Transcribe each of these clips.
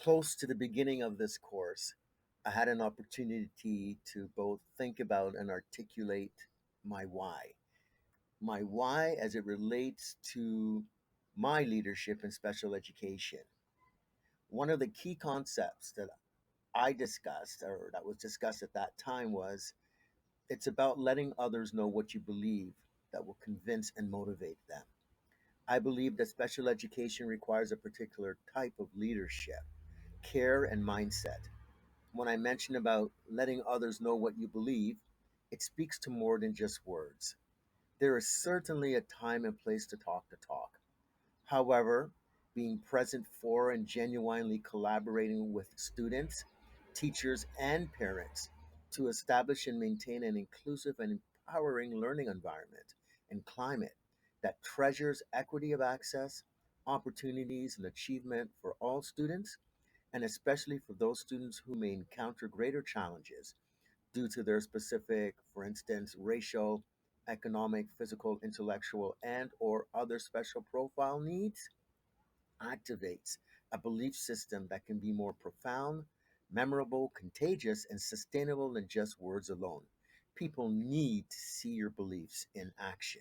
close to the beginning of this course, I had an opportunity to both think about and articulate my why. My why as it relates to my leadership in special education. One of the key concepts that I discussed, or that was discussed at that time, was it's about letting others know what you believe that will convince and motivate them. I believe that special education requires a particular type of leadership, care, and mindset. When I mention about letting others know what you believe, it speaks to more than just words. There is certainly a time and place to talk the talk. However, being present for and genuinely collaborating with students, teachers, and parents to establish and maintain an inclusive and empowering learning environment and climate that treasures equity of access, opportunities, and achievement for all students, and especially for those students who may encounter greater challenges due to their specific, for instance, racial, economic, physical, intellectual, and or other special profile needs, activates a belief system that can be more profound, memorable, contagious, and sustainable than just words alone. People need to see your beliefs in action.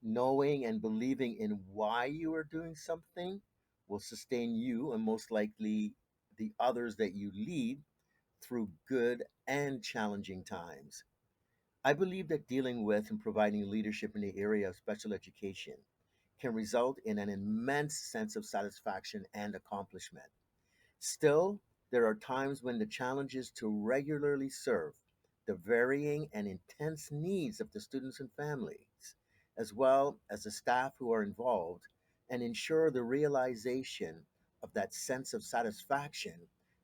Knowing and believing in why you are doing something will sustain you and most likely the others that you lead through good and challenging times. I believe that dealing with and providing leadership in the area of special education can result in an immense sense of satisfaction and accomplishment. Still, there are times when the challenge is to regularly serve the varying and intense needs of the students and families, as well as the staff who are involved, and ensure the realization of that sense of satisfaction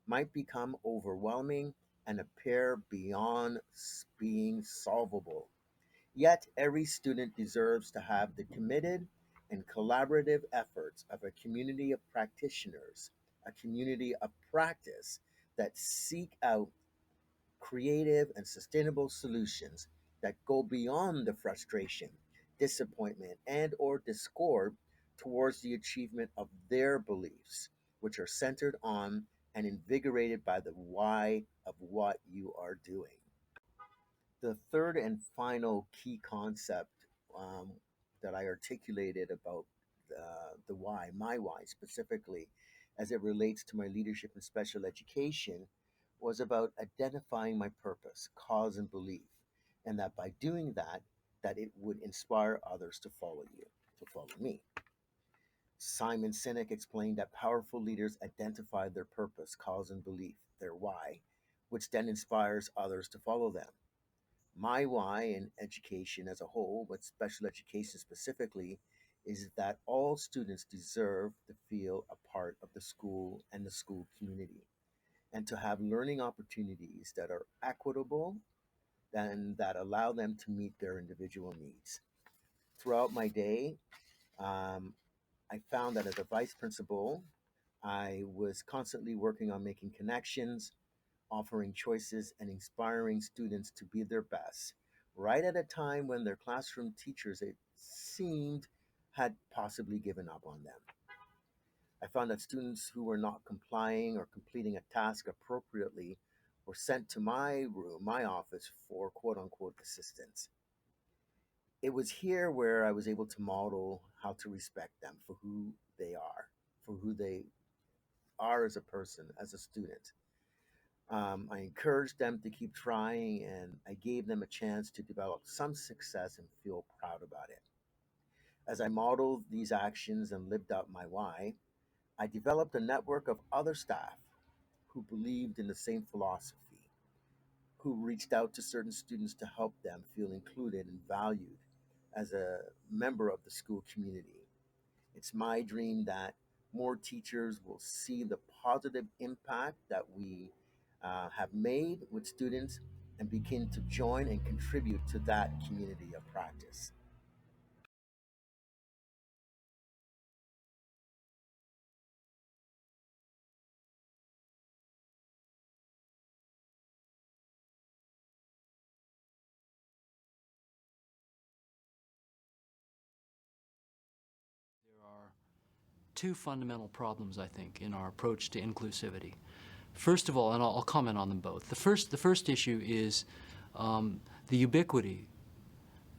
might become overwhelming and appear beyond being solvable. Yet, every student deserves to have the committed and collaborative efforts of a community of practitioners, a community of practice that seek out creative and sustainable solutions that go beyond the frustration, disappointment, and or discord towards the achievement of their beliefs, which are centered on and invigorated by the why of what you are doing. The third and final key concept um, that I articulated about the why, my why specifically, as it relates to my leadership in special education, was about identifying my purpose, cause, and belief, and that by doing that, that it would inspire others to follow you, to follow me. Simon Sinek explained that powerful leaders identify their purpose, cause, and belief, their why, which then inspires others to follow them. My why in education as a whole, but special education specifically, is that all students deserve to feel a part of the school and the school community and to have learning opportunities that are equitable and that allow them to meet their individual needs. Throughout my day, um, I found that as a vice principal, I was constantly working on making connections, offering choices, and inspiring students to be their best, right at a time when their classroom teachers, it seemed, had possibly given up on them. I found that students who were not complying or completing a task appropriately were sent to my room, my office, for quote unquote assistance. It was here where I was able to model how to respect them for who they are, for who they are as a person, as a student. I encouraged them to keep trying and I gave them a chance to develop some success and feel proud about it. As I modeled these actions and lived out my why, I developed a network of other staff who believed in the same philosophy, who reached out to certain students to help them feel included and valued as a member of the school community. It's my dream that more teachers will see the positive impact that we have made with students and begin to join and contribute to that community of practice. There are two fundamental problems, I think, in our approach to inclusivity. First of all, and I'll comment on them both. The first issue is the ubiquity,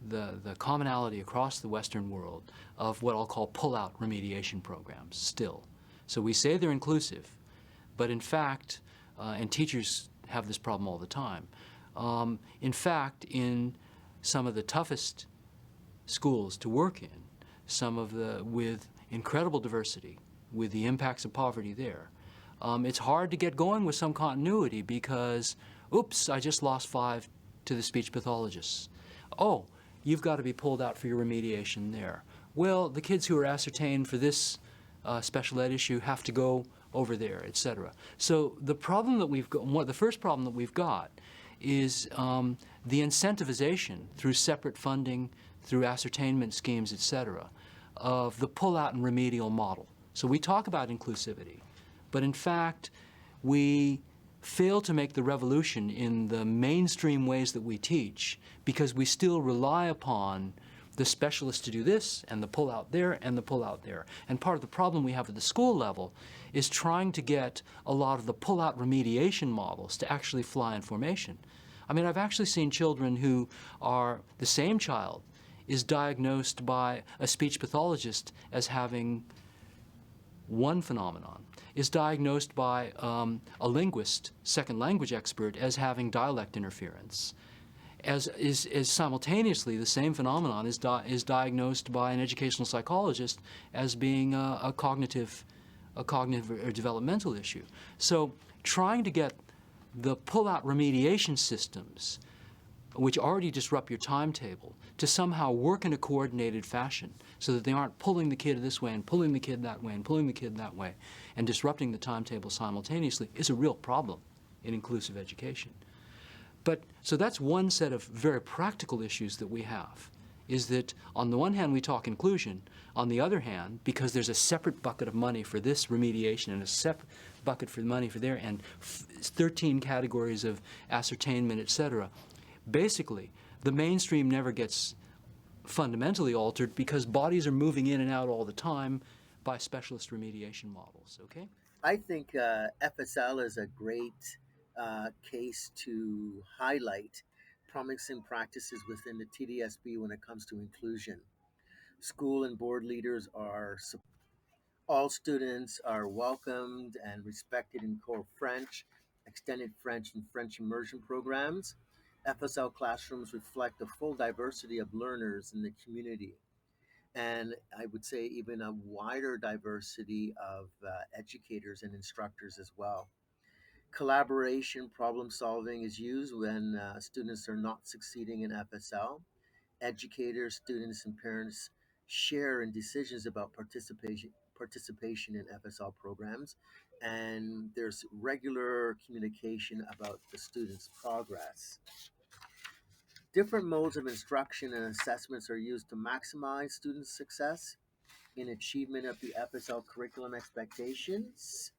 the commonality across the Western world of what I'll call pull-out remediation programs still. So we say they're inclusive, but in fact, and teachers have this problem all the time, in fact, in some of the toughest schools to work in, with incredible diversity, with the impacts of poverty there, it's hard to get going with some continuity because, oops, I just lost 5 to the speech pathologists. Oh, you've got to be pulled out for your remediation there. Well, the kids who are ascertained for this special ed issue have to go over there, et cetera. So the problem that we've got, the first problem that we've got is the incentivization through separate funding, through ascertainment schemes, et cetera, of the pull-out and remedial model. So we talk about inclusivity, but in fact, we fail to make the revolution in the mainstream ways that we teach because we still rely upon the specialists to do this and the pull-out there and the pull-out there. And part of the problem we have at the school level is trying to get a lot of the pull-out remediation models to actually fly in formation. I mean, I've actually seen children who are, the same child is diagnosed by a speech pathologist as having one phenomenon, is diagnosed by a linguist, second language expert, as having dialect interference. As simultaneously, the same phenomenon is diagnosed by an educational psychologist as being a cognitive or developmental issue. So trying to get the pull-out remediation systems, which already disrupt your timetable, to somehow work in a coordinated fashion so that they aren't pulling the kid this way and pulling the kid that way and pulling the kid that way and disrupting the timetable simultaneously is a real problem in inclusive education. So that's one set of very practical issues that we have, is that on the one hand we talk inclusion, on the other hand, because there's a separate bucket of money for this remediation and a separate bucket for money for there and 13 categories of ascertainment, et cetera, basically the mainstream never gets fundamentally altered because bodies are moving in and out all the time by specialist remediation models, okay? I think FSL is a great case to highlight promising practices within the TDSB when it comes to inclusion. School and board leaders are all students are welcomed and respected in core French, extended French, and French immersion programs. FSL classrooms reflect the full diversity of learners in the community, and I would say even a wider diversity of educators and instructors as well. Collaboration problem solving is used when students are not succeeding in FSL. Educators, students, and parents share in decisions about participation in FSL programs, and there's regular communication about the students' progress. Different modes of instruction and assessments are used to maximize student success in achievement of the FSL curriculum expectations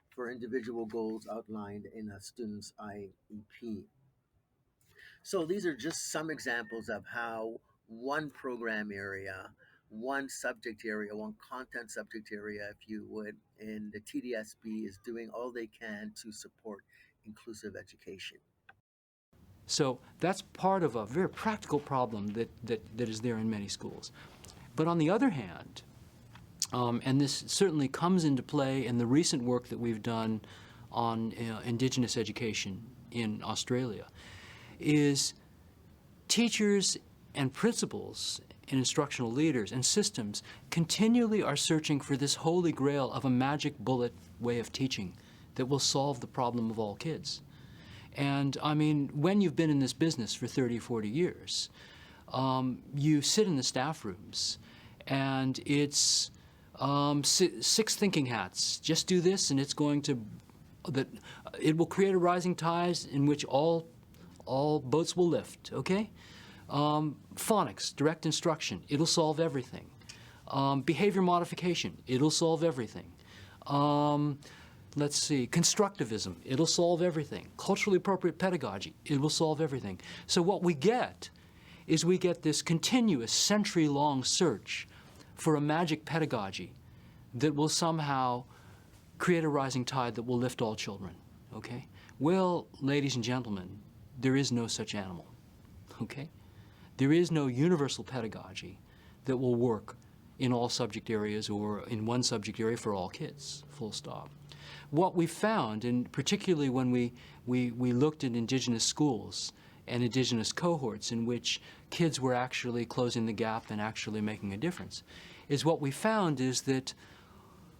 for individual goals outlined in a student's IEP. So these are just some examples of how one program area, one subject area, one content subject area, if you would, in the TDSB is doing all they can to support inclusive education. So that's part of a very practical problem that is there in many schools. But on the other hand, and this certainly comes into play in the recent work that we've done on Indigenous education in Australia, is teachers and principals and instructional leaders and systems continually are searching for this holy grail of a magic bullet way of teaching that will solve the problem of all kids. And I mean, when you've been in this business for 30, 40 years, you sit in the staff rooms and it's 6 thinking hats. Just do this and it's going to, it will create a rising tide in which all boats will lift, okay? Phonics, direct instruction, it'll solve everything. Behavior modification, it'll solve everything. Let's see, constructivism, it'll solve everything. Culturally appropriate pedagogy, it will solve everything. So what we get is we get this continuous century-long search for a magic pedagogy that will somehow create a rising tide that will lift all children. Okay? Well, ladies and gentlemen, there is no such animal. Okay? There is no universal pedagogy that will work in all subject areas or in one subject area for all kids, full stop. What we found, and particularly when we looked at indigenous schools and indigenous cohorts in which kids were actually closing the gap and actually making a difference, is what we found is that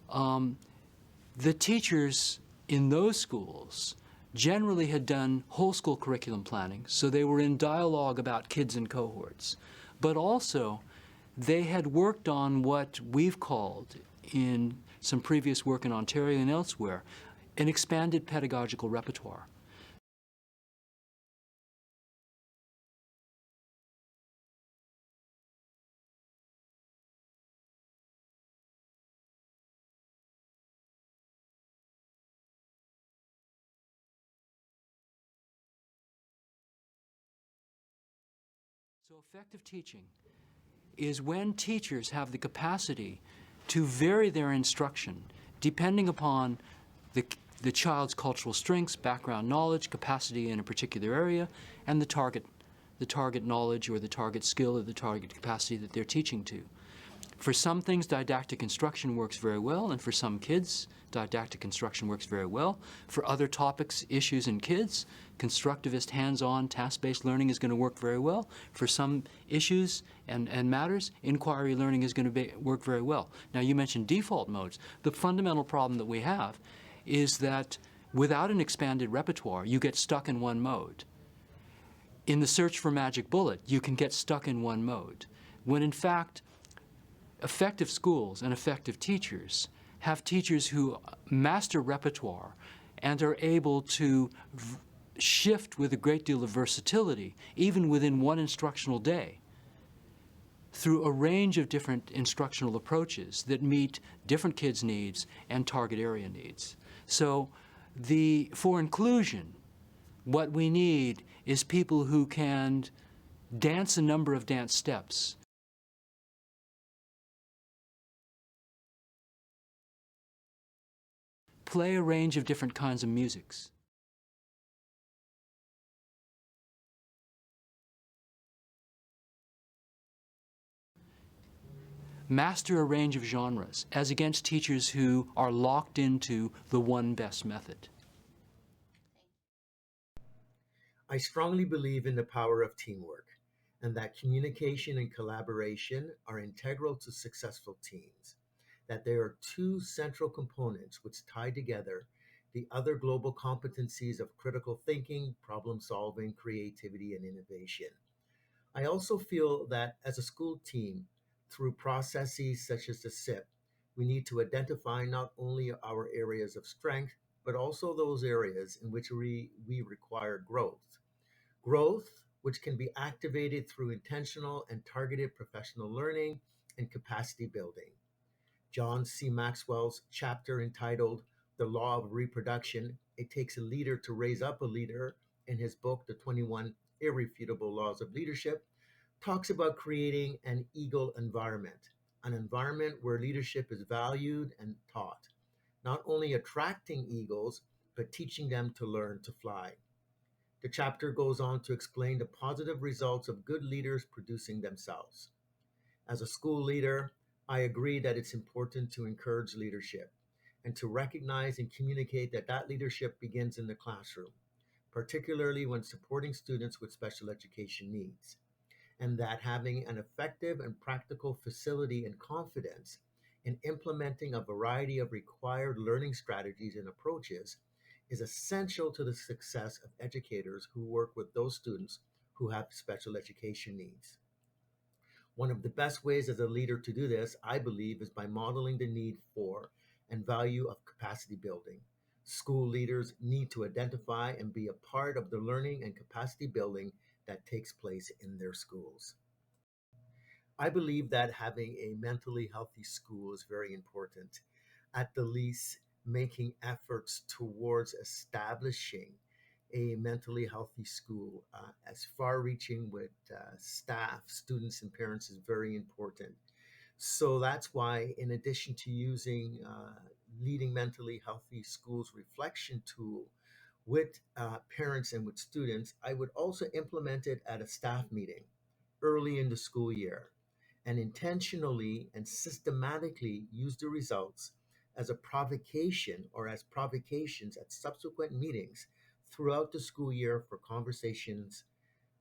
the teachers in those schools generally had done whole school curriculum planning, so they were in dialogue about kids and cohorts. But also, they had worked on what we've called, in some previous work in Ontario and elsewhere, an expanded pedagogical repertoire. So effective teaching is when teachers have the capacity to vary their instruction depending upon the, the child's cultural strengths, background knowledge, capacity in a particular area, and the target knowledge or the target skill or the target capacity that they're teaching to. For some things, didactic instruction works very well, and for some kids, didactic instruction works very well. For other topics, issues in kids, constructivist, hands-on, task-based learning is going to work very well. For some issues and matters, inquiry learning is going to work very well. Now, you mentioned default modes. The fundamental problem that we have is that without an expanded repertoire, you get stuck in one mode. In the search for magic bullet, you can get stuck in one mode, when in fact, effective schools and effective teachers have teachers who master repertoire and are able to shift with a great deal of versatility, even within one instructional day, through a range of different instructional approaches that meet different kids' needs and target area needs. So for inclusion, what we need is people who can dance a number of dance steps, play a range of different kinds of musics, master a range of genres, as against teachers who are locked into the one best method. I strongly believe in the power of teamwork and that communication and collaboration are integral to successful teams, that there are two central components which tie together the other global competencies of critical thinking, problem solving, creativity, and innovation. I also feel that as a school team, through processes such as the SIP, we need to identify not only our areas of strength, but also those areas in which we require growth. Growth, which can be activated through intentional and targeted professional learning and capacity building. John C. Maxwell's chapter entitled The Law of Reproduction, It Takes a Leader to Raise Up a Leader, in his book, The 21 Irrefutable Laws of Leadership, talks about creating an eagle environment, an environment where leadership is valued and taught, not only attracting eagles, but teaching them to learn to fly. The chapter goes on to explain the positive results of good leaders producing themselves. As a school leader, I agree that it's important to encourage leadership and to recognize and communicate that that leadership begins in the classroom, particularly when supporting students with special education needs, and that having an effective and practical facility and confidence in implementing a variety of required learning strategies and approaches is essential to the success of educators who work with those students who have special education needs. One of the best ways as a leader to do this, I believe, is by modeling the need for and value of capacity building. School leaders need to identify and be a part of the learning and capacity building that takes place in their schools. I believe that having a mentally healthy school is very important, at the least, making efforts towards establishing a mentally healthy school as far reaching with staff, students, and parents is very important. So that's why, in addition to using Leading Mentally Healthy Schools reflection tool with parents and with students, I would also implement it at a staff meeting early in the school year and intentionally and systematically use the results as a provocation or as provocations at subsequent meetings throughout the school year for conversations,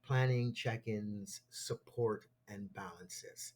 planning, check ins, support, and balances.